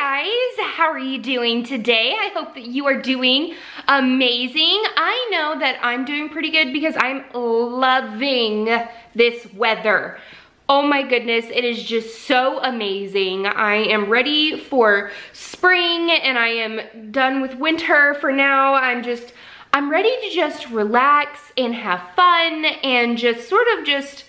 guys, how are you doing today? I hope that you are doing amazing. I know that I'm doing pretty good because I'm loving this weather. Oh my goodness, it is just so amazing. I am ready for spring and I am done with winter for now. I'm ready to just relax and have fun and just sort of just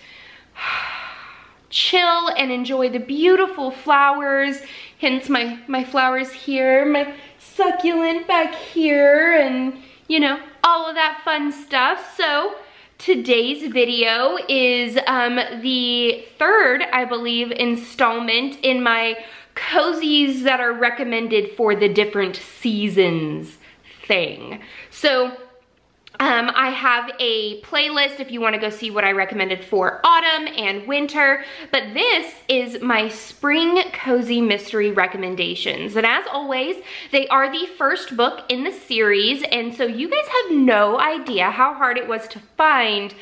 chill and enjoy the beautiful flowers. Hence my flowers here, my succulent back here, and you know, all of that fun stuff. So today's video is the third, I believe, installment in my cozies that are recommended for the different seasons thing. So I have a playlist if you want to go see what I recommended for autumn and winter, but this is my spring cozy mystery recommendations. And as always, they are the first book in the series, and so you guys have no idea how hard it was to find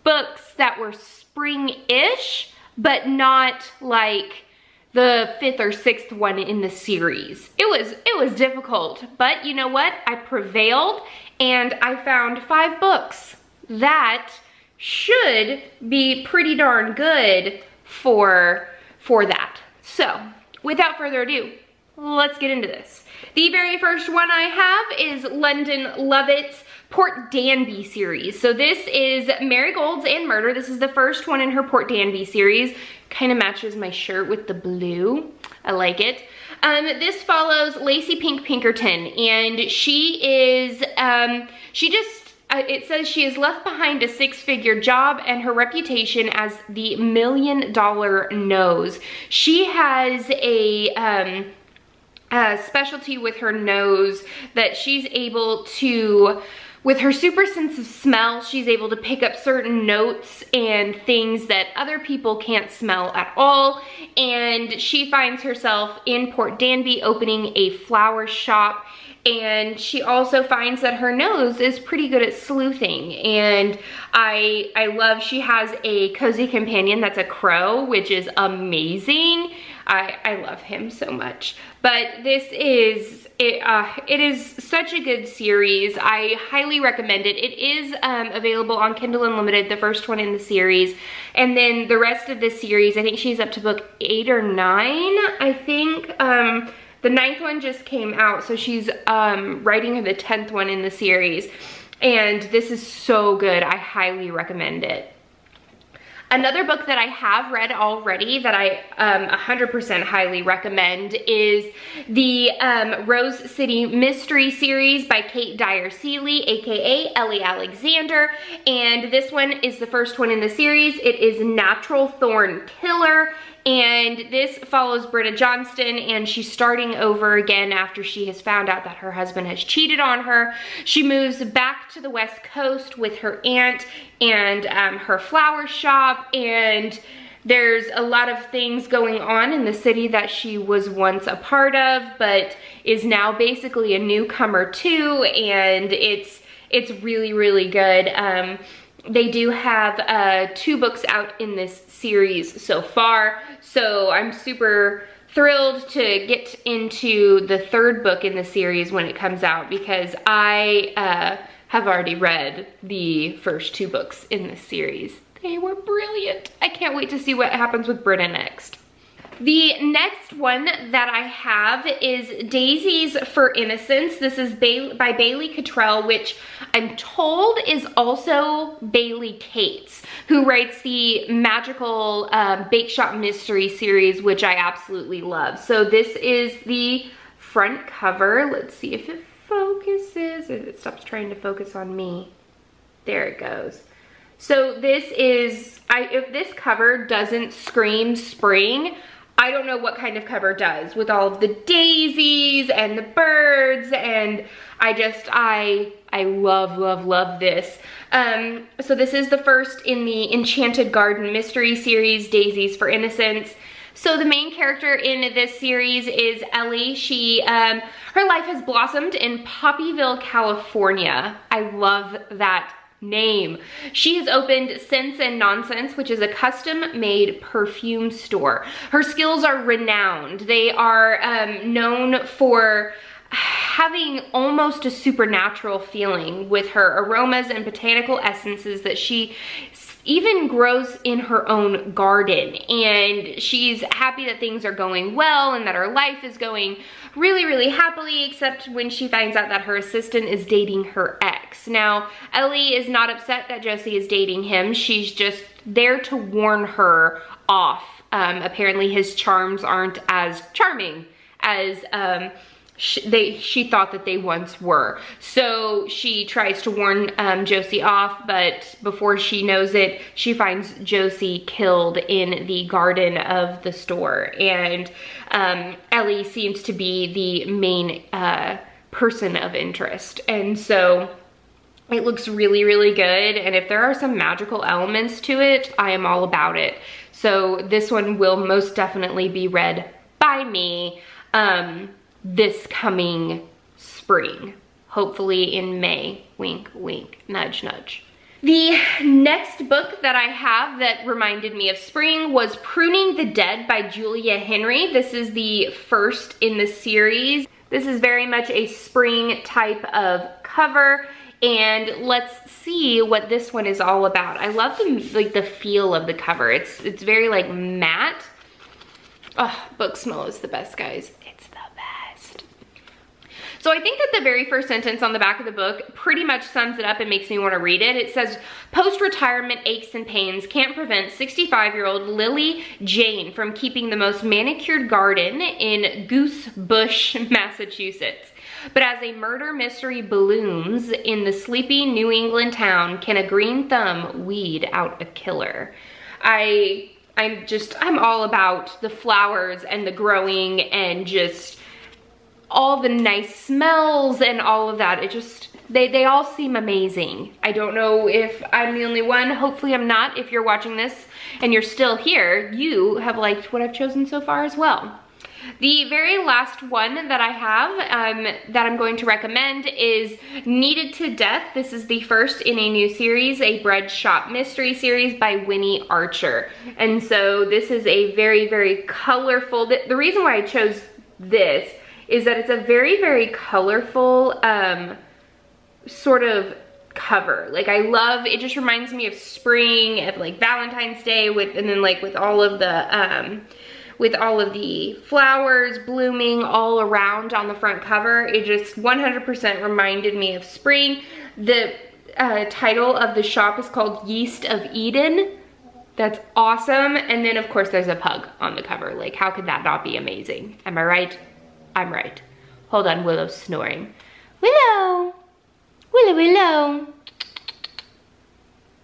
books that were spring-ish, but not like the 5th or 6th one in the series. It was difficult, but you know what? I prevailed and I found 5 books that should be pretty darn good for that. So, without further ado, let's get into this. The very first one I have is London Lovett's Port Danby series. So this is Marigolds and Murder. This is the first one in her Port Danby series. Kind of matches my shirt with the blue. I like it. This follows Lacey Pink Pinkerton, and she is, it says she has left behind a 6-figure job and her reputation as the $1 million nose. She has a specialty with her nose that she's able to, with her super sense of smell, she's able to pick up certain notes and things that other people can't smell at all. And she finds herself in Port Danby opening a flower shop. And she also finds that her nose is pretty good at sleuthing. And I love, she has a cozy companion that's a crow, which is amazing. I love him so much. But this is, it is such a good series. I highly recommend it. It is available on Kindle Unlimited, the first one in the series. And then the rest of the series, I think she's up to book 8 or 9, I think. The 9th one just came out, so she's writing the 10th one in the series. And this is so good. I highly recommend it. Another book that I have read already that I 100% highly recommend is the Rose City Mystery series by Kate Dyer Seeley, aka Ellie Alexander. And this one is the first one in the series. It is Natural Thorn Killer. And this follows Britta Johnston, and she's starting over again after she has found out that her husband has cheated on her. She moves back to the West Coast with her aunt and her flower shop, and there's a lot of things going on in the city that she was once a part of, but is now basically a newcomer to, and it's really, really good. They do have 2 books out in this series so far, so I'm super thrilled to get into the 3rd book in the series when it comes out, because I have already read the first 2 books in the series. They were brilliant. I can't wait to see what happens with Britta next. The next one that I have is Daisies for Innocence. This is by Bailey Cottrell, which I'm told is also Bailey Cates, who writes the magical Bake Shop Mystery series, which I absolutely love. So this is the front cover. Let's see if it focuses. If it stops trying to focus on me. There it goes. So this is, if this cover doesn't scream spring, I don't know what kind of cover does, with all of the daisies and the birds, and I love, love, love this. So this is the first in the Enchanted Garden Mystery series, Daisies for Innocence. So the main character in this series is Ellie. She, her life has blossomed in Poppyville, California. I love that name. She has opened Sense and Nonsense, which is a custom-made perfume store. Her skills are renowned. They are known for having almost a supernatural feeling with her aromas and botanical essences that she even grows in her own garden. And she's happy that things are going well and that her life is going really, really happily, except when she finds out that her assistant is dating her ex. Now, Ellie is not upset that Josie is dating him. She's just there to warn her off. Apparently his charms aren't as charming as she thought that they once were. So she tries to warn Josie off, but before she knows it, she finds Josie killed in the garden of the store. And Ellie seems to be the main person of interest. And so it looks really, really good. And if there are some magical elements to it, I am all about it. So this one will most definitely be read by me this coming spring, hopefully in May. Wink, wink, nudge, nudge. The next book that I have that reminded me of spring was Pruning the Dead by Julia Henry. This is the first in the series. This is very much a spring type of cover, and let's see what this one is all about. I love the feel of the cover. It's very like matte. Oh, book smell is the best, guys. It's the best. So I think that the very first sentence on the back of the book pretty much sums it up and makes me want to read it. It says, post-retirement aches and pains can't prevent 65-year-old Lily Jane from keeping the most manicured garden in Goose Bush, Massachusetts. But as a murder mystery blooms in the sleepy New England town, can a green thumb weed out a killer? I'm all about the flowers and the growing and just all the nice smells and all of that. It just, they all seem amazing. I don't know if I'm the only one. Hopefully I'm not. If you're watching this and you're still here, you have liked what I've chosen so far as well. The very last one that I have that I'm going to recommend is Needed to Death. This is the first in a new series, a bread shop mystery series by Winnie Archer. And so this is a very, very colorful, the reason why I chose this is that it's a very, very colorful sort of cover. Like I love, it just reminds me of spring, of like Valentine's Day and then like with all of the flowers blooming all around on the front cover. It just 100% reminded me of spring. The title of the shop is called Yeast of Eden. That's awesome. And then of course there's a pug on the cover. Like how could that not be amazing? Am I right? I'm right. Hold on, Willow's snoring. Willow! Willow, Willow!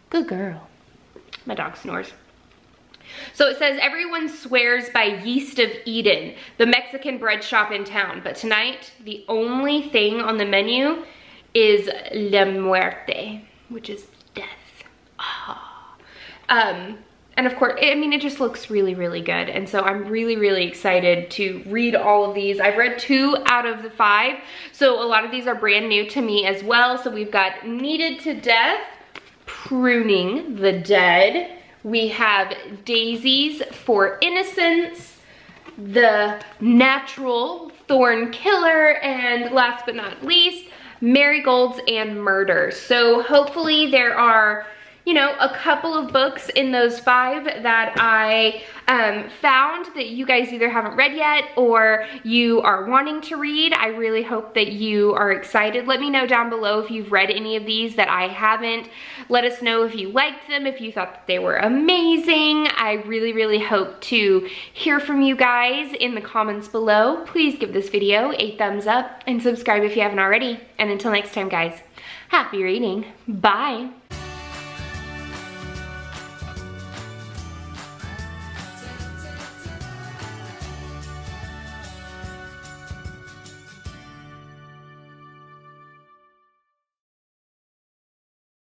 Good girl. My dog snores. So it says, everyone swears by Yeast of Eden, the Mexican bread shop in town. But tonight, the only thing on the menu is La Muerte, which is death. And of course, I mean, it just looks really, really good. And so I'm really, really excited to read all of these. I've read 2 out of the 5. So a lot of these are brand new to me as well. So we've got Needed to Death, Pruning the Dead. We have Daisies for Innocence, The Natural Thorn Killer, and last but not least, Marigolds and Murder. So hopefully there are, you know, a couple of books in those 5 that I found that you guys either haven't read yet or you are wanting to read. I really hope that you are excited. Let me know down below if you've read any of these that I haven't. Let us know if you liked them, if you thought that they were amazing. I really, really hope to hear from you guys in the comments below. Please give this video a thumbs up and subscribe if you haven't already. And until next time, guys, happy reading. Bye.